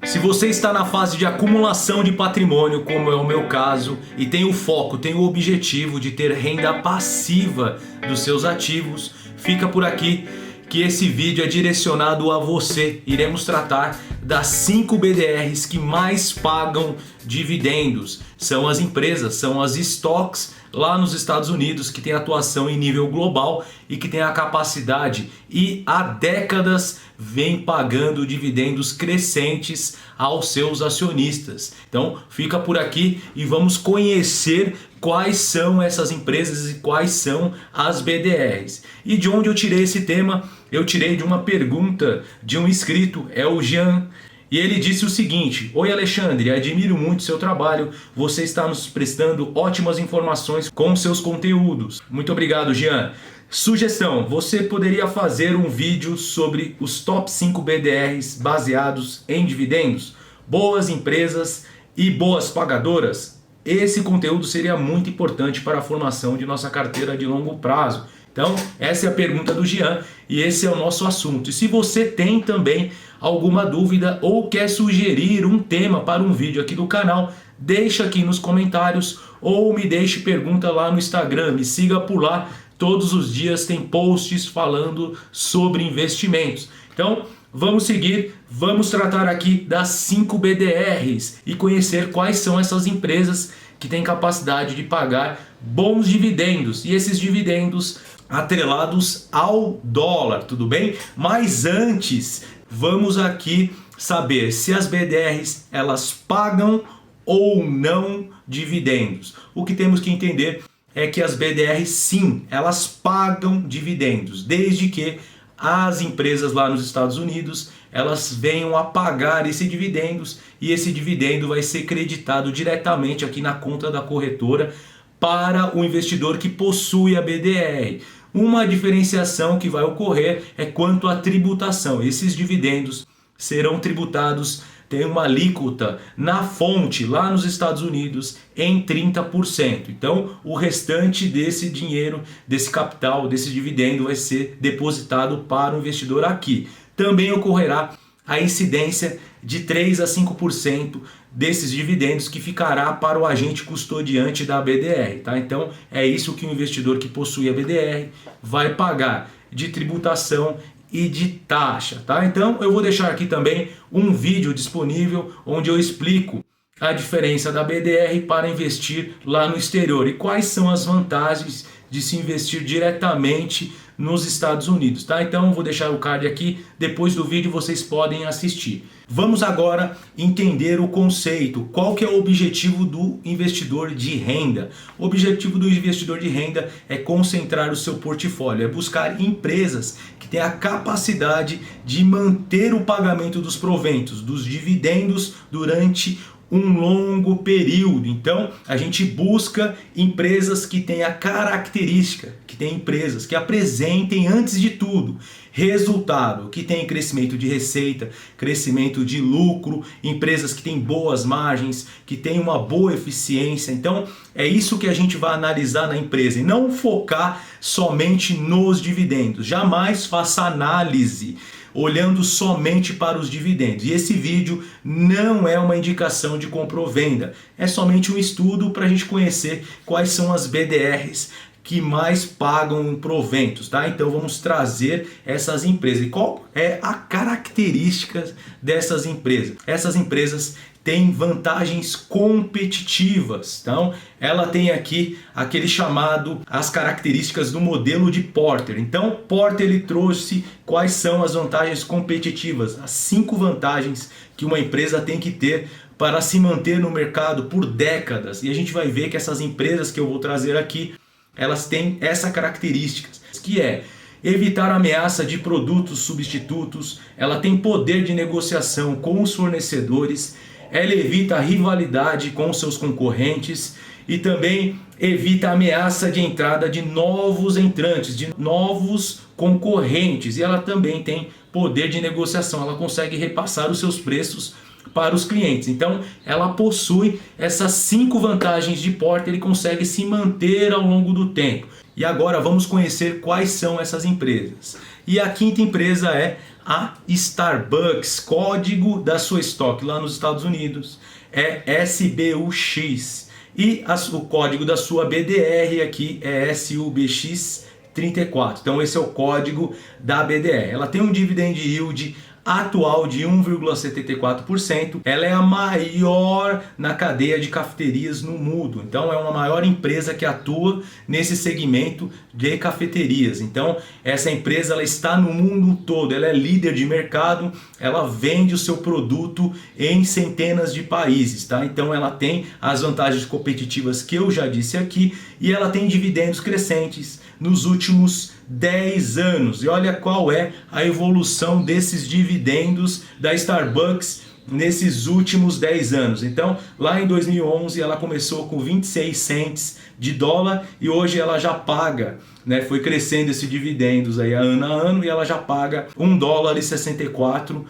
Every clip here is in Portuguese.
Se você está na fase de acumulação de patrimônio, como é o meu caso, e tem o foco, tem o objetivo de ter renda passiva dos seus ativos, fica por aqui que esse vídeo é direcionado a você. Iremos tratar das 5 BDRs que mais pagam dividendos. São as empresas, são as stocks lá nos Estados Unidos que tem atuação em nível global e que tem a capacidade e há décadas vem pagando dividendos crescentes aos seus acionistas. Então fica por aqui e vamos conhecer quais são essas empresas e quais são as BDRs. E de onde eu tirei esse tema? Eu tirei de uma pergunta de um inscrito, é o Jean. E ele disse o seguinte: oi Alexandre, admiro muito seu trabalho, você está nos prestando ótimas informações com seus conteúdos. Muito obrigado, Jean. Sugestão, você poderia fazer um vídeo sobre os top 5 BDRs baseados em dividendos? Boas empresas e boas pagadoras? Esse conteúdo seria muito importante para a formação de nossa carteira de longo prazo. Então, essa é a pergunta do Jean e esse é o nosso assunto. E se você tem também alguma dúvida ou quer sugerir um tema para um vídeo aqui do canal, deixa aqui nos comentários ou me deixe pergunta lá no Instagram, me siga por lá. Todos os dias tem posts falando sobre investimentos. Então, vamos seguir, vamos tratar aqui das 5 BDRs e conhecer quais são essas empresas que têm capacidade de pagar bons dividendos. E esses dividendos atrelados ao dólar, tudo bem? Mas antes, vamos aqui saber se as BDRs elas pagam ou não dividendos. O que temos que entender é que as BDRs sim, elas pagam dividendos, desde que as empresas lá nos Estados Unidos elas venham a pagar esses dividendos e esse dividendo vai ser creditado diretamente aqui na conta da corretora para o investidor que possui a BDR. Uma diferenciação que vai ocorrer é quanto à tributação. Esses dividendos serão tributados, tem uma alíquota na fonte lá nos Estados Unidos em 30%. Então o restante desse dinheiro, desse capital, desse dividendo vai ser depositado para o investidor aqui. Também ocorrerá a incidência de 3 a 5% desses dividendos que ficará para o agente custodiante da BDR, tá? Então é isso que o investidor que possui a BDR vai pagar de tributação e de taxa, tá? Então eu vou deixar aqui também um vídeo disponível onde eu explico a diferença da BDR para investir lá no exterior e quais são as vantagens de se investir diretamente nos Estados Unidos, tá? Então vou deixar o card aqui, depois do vídeo vocês podem assistir. Vamos agora entender o conceito, qual que é o objetivo do investidor de renda. O objetivo do investidor de renda é concentrar o seu portfólio, é buscar empresas que têm a capacidade de manter o pagamento dos proventos, dos dividendos durante um longo período. Então a gente busca empresas que têm a característica, que têm empresas que apresentem antes de tudo resultado, que tem crescimento de receita, crescimento de lucro, empresas que têm boas margens, que têm uma boa eficiência. Então é isso que a gente vai analisar na empresa e não focar somente nos dividendos. Jamais faça análise olhando somente para os dividendos. E esse vídeo não é uma indicação de compra ou venda, é somente um estudo para a gente conhecer quais são as BDRs que mais pagam em proventos, tá? Então vamos trazer essas empresas. E qual é a característica dessas empresas? Essas empresas têm vantagens competitivas. Então ela tem aqui aquele chamado, as características do modelo de Porter. Então Porter ele trouxe quais são as vantagens competitivas, as 5 vantagens que uma empresa tem que ter para se manter no mercado por décadas. E a gente vai ver que essas empresas que eu vou trazer aqui, elas têm essa característica, que é evitar a ameaça de produtos substitutos, ela tem poder de negociação com os fornecedores, ela evita a rivalidade com seus concorrentes e também evita a ameaça de entrada de novos entrantes, de novos concorrentes. E ela também tem poder de negociação, ela consegue repassar os seus preços para os clientes. Então ela possui essas 5 vantagens de Porter e consegue se manter ao longo do tempo. E agora vamos conhecer quais são essas empresas. E a quinta empresa é A Starbucks, código da sua estoque lá nos Estados Unidos é SBUX e o código da sua BDR aqui é SUBX34. Então esse é o código da BDR. Ela tem um dividend yield atual de 1,74%. Ela é a maior na cadeia de cafeterias no mundo. Então é uma maior empresa que atua nesse segmento de cafeterias. Então essa empresa ela está no mundo todo. Ela é líder de mercado. Ela vende o seu produto em centenas de países, tá? Então ela tem as vantagens competitivas que eu já disse aqui e ela tem dividendos crescentes nos últimos 10 anos. E olha qual é a evolução desses dividendos da Starbucks nesses últimos 10 anos. Então, lá em 2011 ela começou com 26 cents de dólar e hoje ela já paga, né? Foi crescendo esses dividendos aí ano a ano e ela já paga $1,64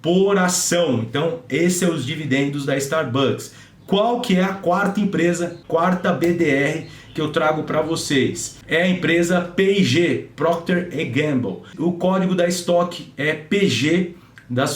por ação. Então, esses são os dividendos da Starbucks. Qual que é a quarta empresa, quarta BDR que eu trago para vocês? É a empresa P&G, Procter & Gamble. O código da estoque é PG,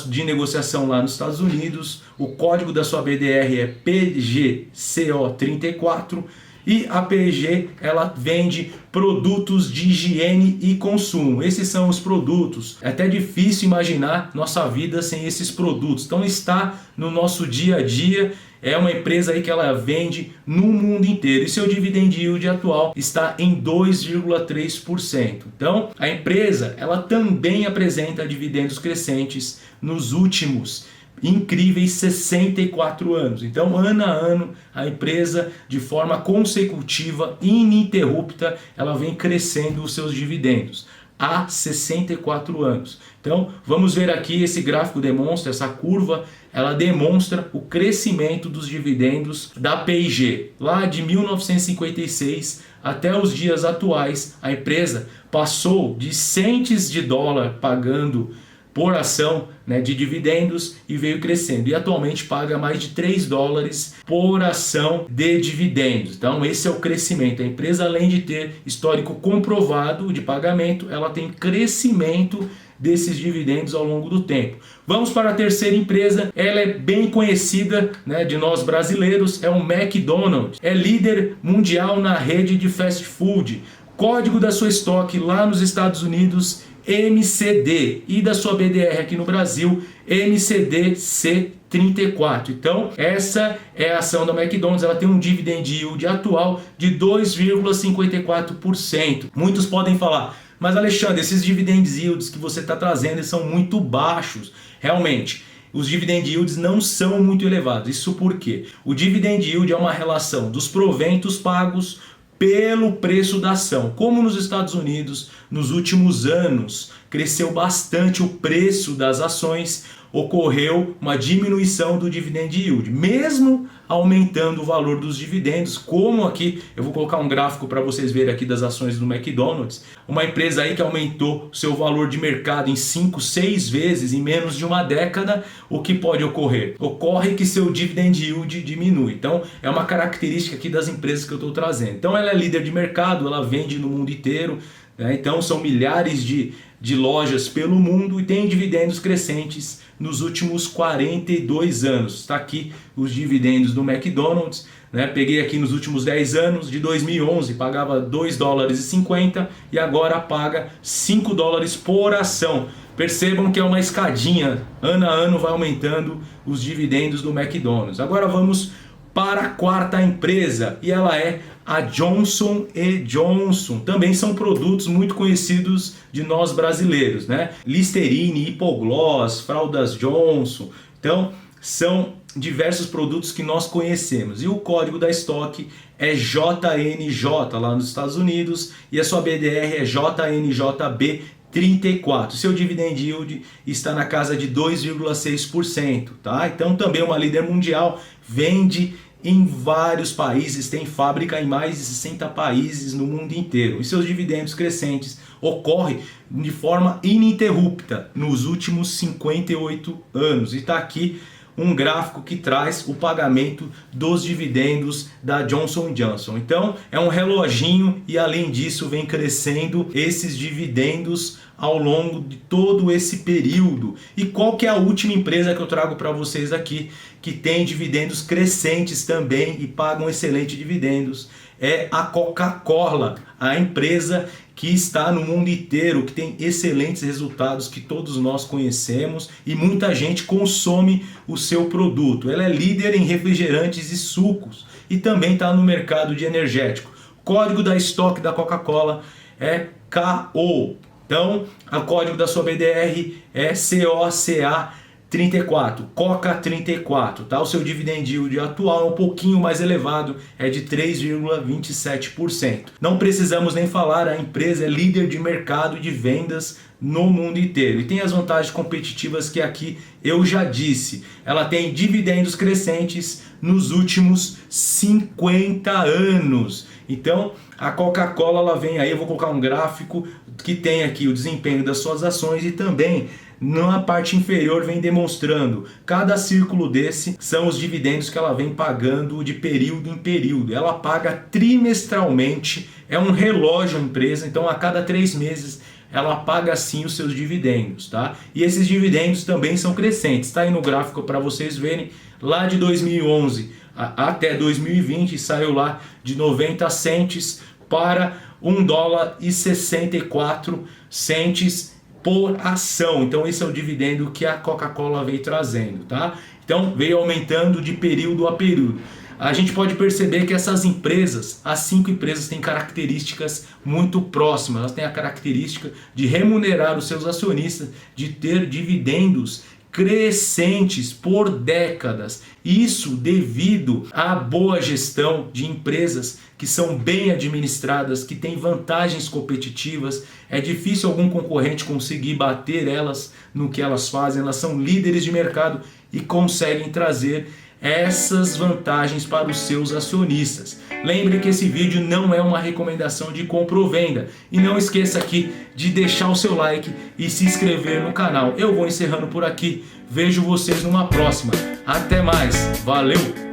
de negociação lá nos Estados Unidos. O código da sua BDR é PGCO34. E a P&G ela vende produtos de higiene e consumo. Esses são os produtos. É até difícil imaginar nossa vida sem esses produtos. Então está no nosso dia a dia. É uma empresa aí que ela vende no mundo inteiro. E seu dividend yield atual está em 2,3%. Então a empresa ela também apresenta dividendos crescentes nos últimos incríveis 64 anos. Então, ano a ano, a empresa, de forma consecutiva, ininterrupta, ela vem crescendo os seus dividendos há 64 anos. Então, vamos ver aqui, esse gráfico demonstra, essa curva, ela demonstra o crescimento dos dividendos da P&G. Lá de 1956 até os dias atuais, a empresa passou de centes de dólar pagando por ação, né, de dividendos e veio crescendo. E atualmente paga mais de $3 por ação de dividendos. Então esse é o crescimento. A empresa, além de ter histórico comprovado de pagamento, ela tem crescimento desses dividendos ao longo do tempo. Vamos para a terceira empresa. Ela é bem conhecida, né, de nós brasileiros, é o McDonald's. É líder mundial na rede de fast food. Código da sua estoque lá nos Estados Unidos MCD e da sua BDR aqui no Brasil MCDC34. Então essa é a ação da McDonald's, ela tem um dividend yield atual de 2,54%. Muitos podem falar, mas Alexandre, esses dividend yields que você está trazendo são muito baixos. Realmente, os dividend yields não são muito elevados. Isso porque o dividend yield é uma relação dos proventos pagos pelo preço da ação. Como nos Estados Unidos, nos últimos anos, cresceu bastante o preço das ações, ocorreu uma diminuição do dividend yield, mesmo aumentando o valor dos dividendos, como aqui, eu vou colocar um gráfico para vocês verem aqui das ações do McDonald's, uma empresa aí que aumentou seu valor de mercado em 5, 6 vezes em menos de uma década. O que pode ocorrer? Ocorre que seu dividend yield diminui. Então é uma característica aqui das empresas que eu estou trazendo. Então ela é líder de mercado, ela vende no mundo inteiro, né? Então são milhares de lojas pelo mundo e tem dividendos crescentes nos últimos 42 anos. Está aqui os dividendos do McDonald's, né? Peguei aqui nos últimos 10 anos, de 2011 pagava $2,50 e agora paga $5 por ação. Percebam que é uma escadinha, ano a ano vai aumentando os dividendos do McDonald's. Agora vamos para a quarta empresa e ela é a Johnson & Johnson. Também são produtos muito conhecidos de nós brasileiros, né? Listerine, Hipogloss, fraldas Johnson. Então são diversos produtos que nós conhecemos. E o código da estoque é JNJ lá nos Estados Unidos e a sua BDR é JNJB34. Seu dividend yield está na casa de 2,6%, tá? Então também uma líder mundial, vende em vários países, tem fábrica em mais de 60 países no mundo inteiro. E seus dividendos crescentes ocorrem de forma ininterrupta nos últimos 58 anos. E está aqui um gráfico que traz o pagamento dos dividendos da Johnson & Johnson. Então é um reloginho e além disso vem crescendo esses dividendos ao longo de todo esse período. E qual que é a última empresa que eu trago para vocês aqui que tem dividendos crescentes também e pagam excelentes dividendos? É a Coca-Cola, a empresa que está no mundo inteiro, que tem excelentes resultados que todos nós conhecemos e muita gente consome o seu produto. Ela é líder em refrigerantes e sucos e também está no mercado de energético. O código da estoque da Coca-Cola é KO. Então, o código da sua BDR é COCA34, COCA34, tá? O seu dividend yield atual é um pouquinho mais elevado, é de 3,27%. Não precisamos nem falar, a empresa é líder de mercado de vendas no mundo inteiro e tem as vantagens competitivas que aqui eu já disse. Ela tem dividendos crescentes nos últimos 50 anos. Então, a Coca-Cola ela vem aí, eu vou colocar um gráfico que tem aqui o desempenho das suas ações e também na parte inferior vem demonstrando, cada círculo desse são os dividendos que ela vem pagando de período em período. Ela paga trimestralmente, é um relógio a empresa, então a cada 3 meses ela paga sim os seus dividendos, tá? E esses dividendos também são crescentes, tá aí no gráfico para vocês verem, lá de 2011 até 2020 saiu lá de 90 centes para $1,64 por ação. Então esse é o dividendo que a Coca-Cola veio trazendo, tá? Então veio aumentando de período a período. A gente pode perceber que essas empresas, as 5 empresas têm características muito próximas. Elas têm a característica de remunerar os seus acionistas, de ter dividendos crescentes por décadas. Isso devido à boa gestão de empresas que são bem administradas, que têm vantagens competitivas. É difícil algum concorrente conseguir bater elas no que elas fazem. Elas são líderes de mercado e conseguem trazer essas vantagens para os seus acionistas. Lembre que esse vídeo não é uma recomendação de compra ou venda. E não esqueça aqui de deixar o seu like e se inscrever no canal. Eu vou encerrando por aqui. Vejo vocês numa próxima. Até mais. Valeu!